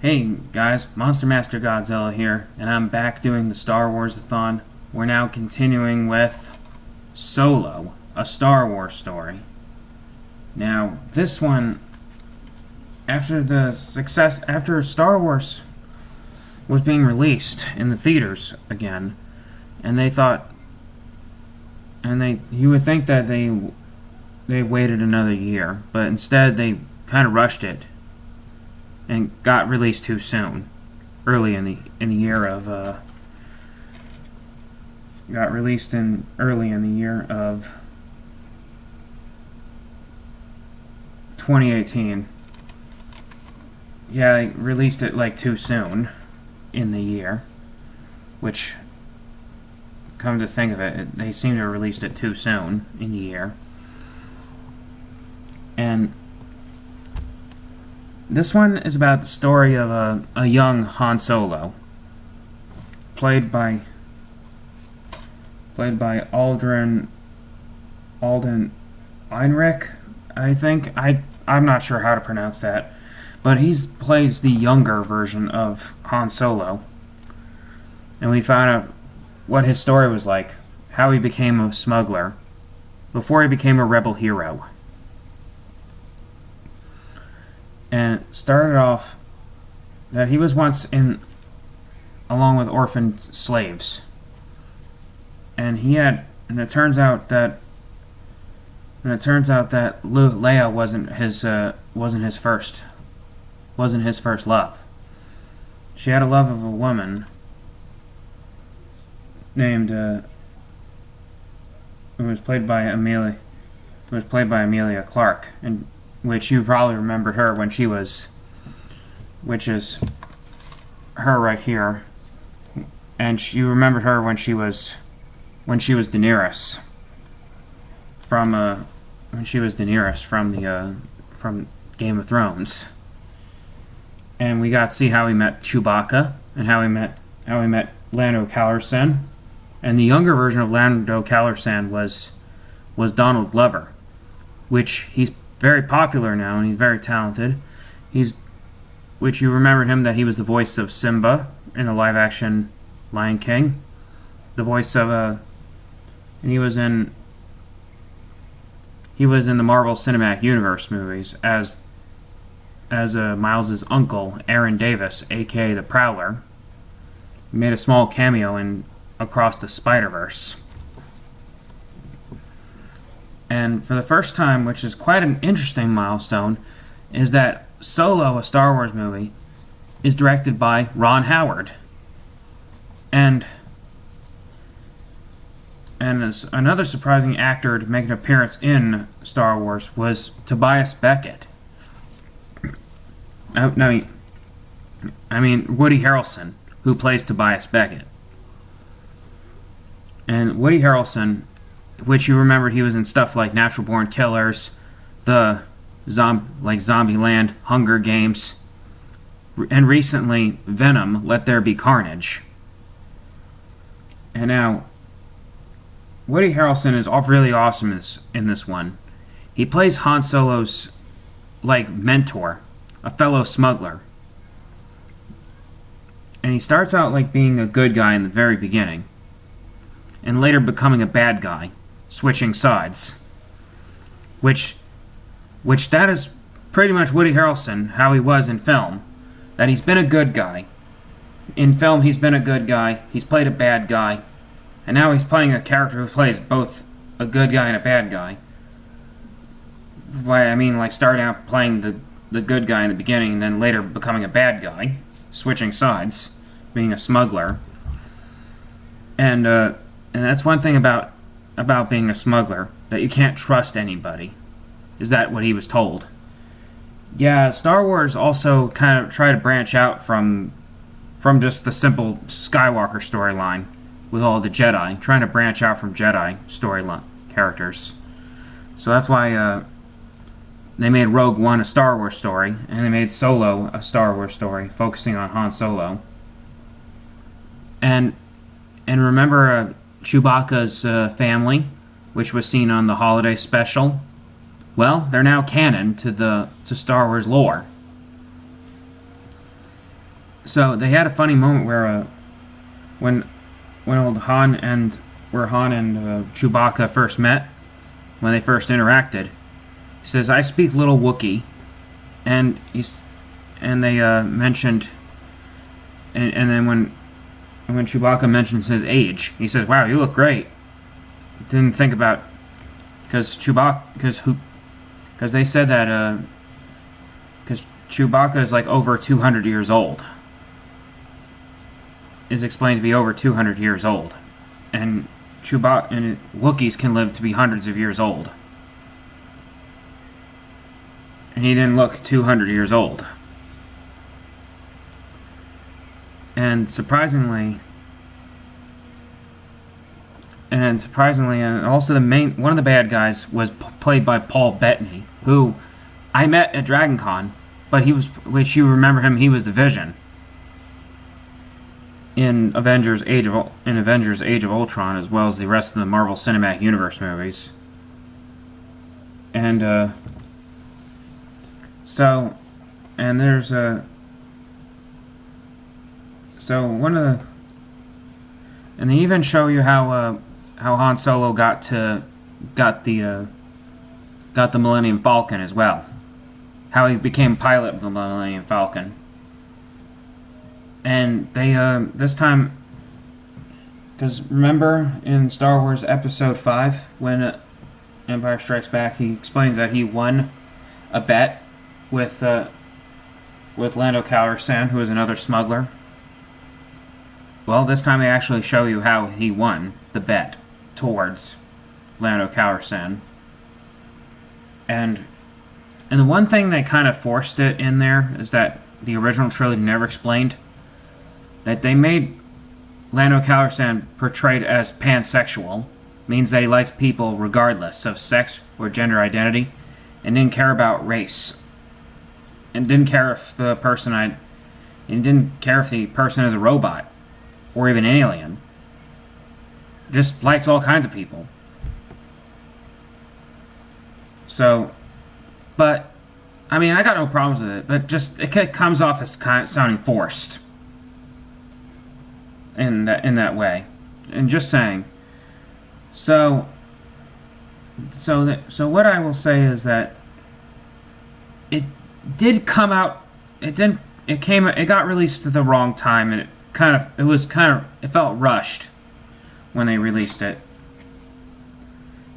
Hey guys, Monster Master Godzilla here, and I'm back doing the Star Wars-A-Thon. We're now continuing with Solo, a Star Wars story. Now, this one, after Star Wars was being released in the theaters again, and they thought, you would think that they waited another year, but instead they kind of rushed it and got released too soon, early in the year of got released in early in the year of 2018. Yeah, they released it like too soon in the year, which, come to think of it, they seem to have released it too soon in the year. And this one is about the story of a young Han Solo, played by Alden Ehrenreich, I think. I'm not sure how to pronounce that, but he plays the younger version of Han Solo, and we found out what his story was like, how he became a smuggler before he became a rebel hero. And it started off that he was once along with orphaned slaves, and it turns out that Leia wasn't his first love. She had a love of a woman named who was played by Amelia Clarke, and which you probably remembered her which is her right here, and you remembered her when she was Daenerys from from Game of Thrones, and we got to see how he met Chewbacca and how he met Lando Calrissian, and the younger version of Lando Calrissian was Donald Glover, which he's very popular now, and he's very talented. Which you remembered him that he was the voice of Simba in the live-action Lion King, the voice of and he was in the Marvel Cinematic Universe movies as Miles's uncle, Aaron Davis, aka the Prowler. He made a small cameo in Across the Spider-Verse. And for the first time, which is quite an interesting milestone, is that Solo, a Star Wars movie, is directed by Ron Howard. And as another surprising actor to make an appearance in Star Wars was Tobias Beckett. I mean Woody Harrelson, who plays Tobias Beckett. And Woody Harrelson, which you remembered he was in stuff like Natural Born Killers, the Zombieland, Hunger Games, and recently Venom, Let There Be Carnage. And now, Woody Harrelson is really awesome in this one. He plays Han Solo's mentor, a fellow smuggler. And he starts out like being a good guy in the very beginning, and later becoming a bad guy, switching sides. Which that is pretty much Woody Harrelson, how he was in film. That he's been a good guy. In film, he's been a good guy. He's played a bad guy. And now he's playing a character who plays both a good guy and a bad guy. Starting out playing the good guy in the beginning, and then later becoming a bad guy, switching sides, being a smuggler. And that's one thing about being a smuggler, that you can't trust anybody. Is that what he was told? Yeah, Star Wars also kind of tried to branch out from just the simple Skywalker storyline with all the Jedi, trying to branch out from Jedi storyline characters. So that's why they made Rogue One a Star Wars story, and they made Solo a Star Wars story, focusing on Han Solo. And remember Chewbacca's family, which was seen on the holiday special? Well, they're now canon to Star Wars lore. So they had a funny moment where when old Han and where Han and Chewbacca first met, when they first interacted, he says, "I speak little Wookiee," and they mentioned, and then when Chewbacca mentions his age, he says, "Wow, you look great." Didn't think about because they said that because Chewbacca is like over 200 years old. Is explained to be over 200 years old, and Wookiees can live to be hundreds of years old, and he didn't look 200 years old. And surprisingly, and also one of the bad guys was played by Paul Bettany, who I met at Dragon Con, but which you remember him, he was the Vision in Avengers Age of Ultron, as well as the rest of the Marvel Cinematic Universe movies. And there's and they even show you how Han Solo got the Millennium Falcon as well, how he became pilot of the Millennium Falcon. And they, this time, because remember in Star Wars Episode 5, when Empire Strikes Back, he explains that he won a bet with Lando Calrissian, who is another smuggler. Well, this time they actually show you how he won the bet towards Lando Calrissian. And the one thing they kind of forced it in there is that the original trilogy never explained that they made Lando Calrissian portrayed as pansexual, means that he likes people regardless of sex or gender identity, and didn't care about race, and didn't care if the person is a robot or even an alien. Just likes all kinds of people. So, but I mean, I got no problems with it, but just it comes off as sounding forced. In that way, and just saying. So what I will say is that it did come out. It got released at the wrong time, and it felt rushed when they released it.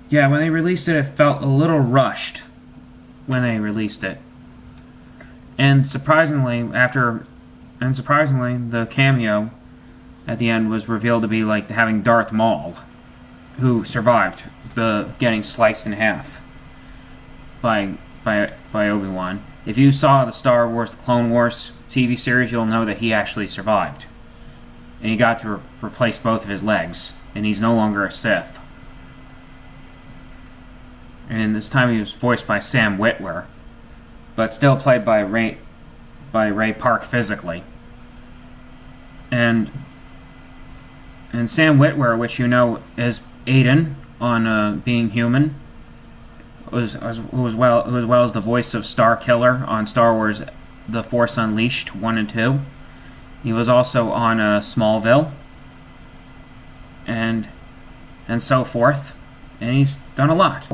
Yeah, when they released it, it felt a little rushed when they released it. And surprisingly, the cameo at the end was revealed to be like having Darth Maul, who survived the getting sliced in half by Obi-Wan. If you saw the Star Wars: The Clone Wars TV series, you'll know that he actually survived, and he got to replace both of his legs, and he's no longer a Sith. And this time he was voiced by Sam Witwer, but still played by Ray Park physically. And Sam Witwer, which you know is Aiden on Being Human, who as well as the voice of Star Killer on Star Wars: The Force Unleashed 1 and 2. He was also on Smallville, and so forth, and he's done a lot.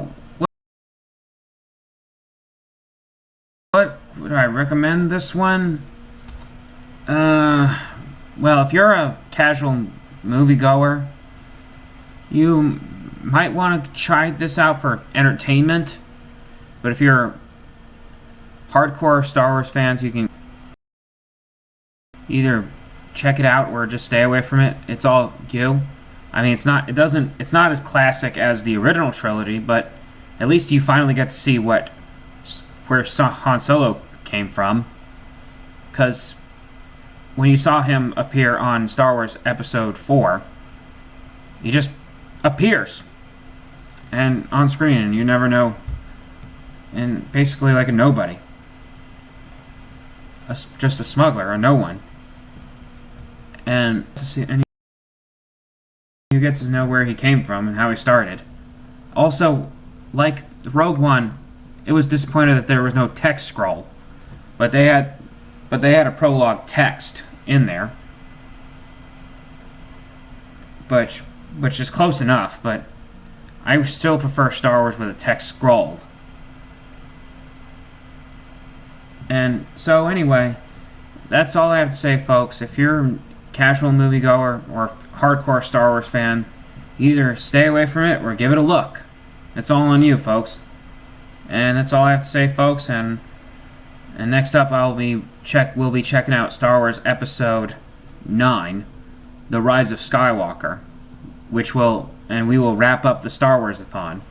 What would I recommend this one? Well, if you're a casual moviegoer, you might want to try this out for entertainment. But if you're hardcore Star Wars fans, you can either check it out or just stay away from it. It's all you. I mean, it's not as classic as the original trilogy, but at least you finally get to see where Han Solo came from. Because when you saw him appear on Star Wars Episode 4, he just appears and on screen, and you never know, and basically like a nobody, just a smuggler, a no one, and you get to know where he came from and how he started. Also, like Rogue One, it was disappointed that there was no text scroll, but they had a prologue text in there, but which is close enough. But I still prefer Star Wars with a text scroll. And so anyway, that's all I have to say, folks. If you're a casual moviegoer or hardcore Star Wars fan, either stay away from it or give it a look. It's all on you, folks. And that's all I have to say, folks. And next up, we'll be checking out Star Wars Episode 9, The Rise of Skywalker, and we will wrap up the Star Wars-A-Thon.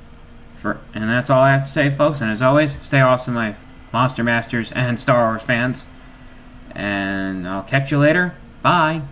And that's all I have to say, folks. And as always, stay awesome, my Monster Masters and Star Wars fans. And I'll catch you later. Bye.